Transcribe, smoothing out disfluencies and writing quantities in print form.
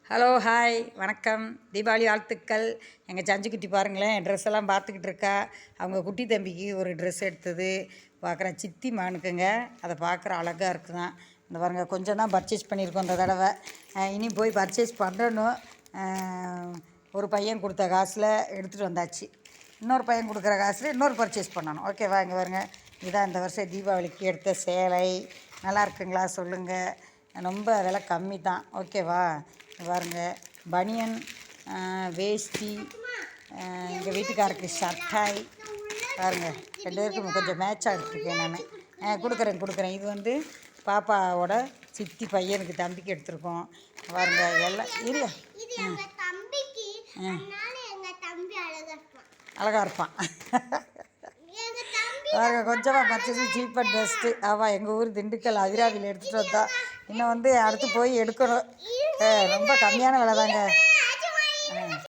Hello hi வணக்கம். தீபாவளி வாழ்த்துக்கள். எங்கள் சஞ்சுக்குட்டி பாருங்களேன், ட்ரெஸ் எல்லாம் பார்த்துக்கிட்டு இருக்கா. அவங்க குட்டி தம்பிக்கு ஒரு ட்ரெஸ் எடுத்தது பார்க்குறேன். சித்தி மானுக்குங்க, அதை பார்க்குற அழகாக இருக்குதான். இந்த பாருங்கள், கொஞ்சம் தான் பர்ச்சேஸ் பண்ணியிருக்கோம் இந்த தடவை. இனி போய் பர்ச்சேஸ் பண்ணணும். ஒரு பையன் கொடுத்த காசில் எடுத்துகிட்டு வந்தாச்சு. இன்னொரு பையன் கொடுக்குற காசில் இன்னொரு பர்ச்சேஸ் பண்ணணும். ஓகேவா? இங்கே பாருங்க, இதான் இந்த வருஷம் தீபாவளிக்கு எடுத்த சேலை. நல்லா இருக்குங்களா சொல்லுங்கள். ரொம்ப விலை கம்மி தான். ஓகேவா? பாருங்க, பனியன், வேஷ்டி, எங்கள் வீட்டுக்காருக்கு ஷர்ட்டாய் பாருங்கள். ரெண்டு பேருக்கும் கொஞ்சம் மேட்சாக எடுத்துருக்கேன் நான். கொடுக்குறேன். இது வந்து பாப்பாவோட சித்தி பையனுக்கு தம்பிக்கு எடுத்திருக்கோம். பாருங்க எல்லாம் இல்லை. அழகாக இருப்பான். பாருங்க, கொஞ்சமாக பர்ச்சேஸ், சீப் அண்ட் பெஸ்ட்டு. ஆமாம், எங்கள் ஊர் திண்டுக்கல் அதிராவியில் எடுத்துகிட்டு வந்தா. இன்னும் வந்து அடுத்து போய் எடுக்கணும். ரொம்ப கம்மியான விலை தாங்க.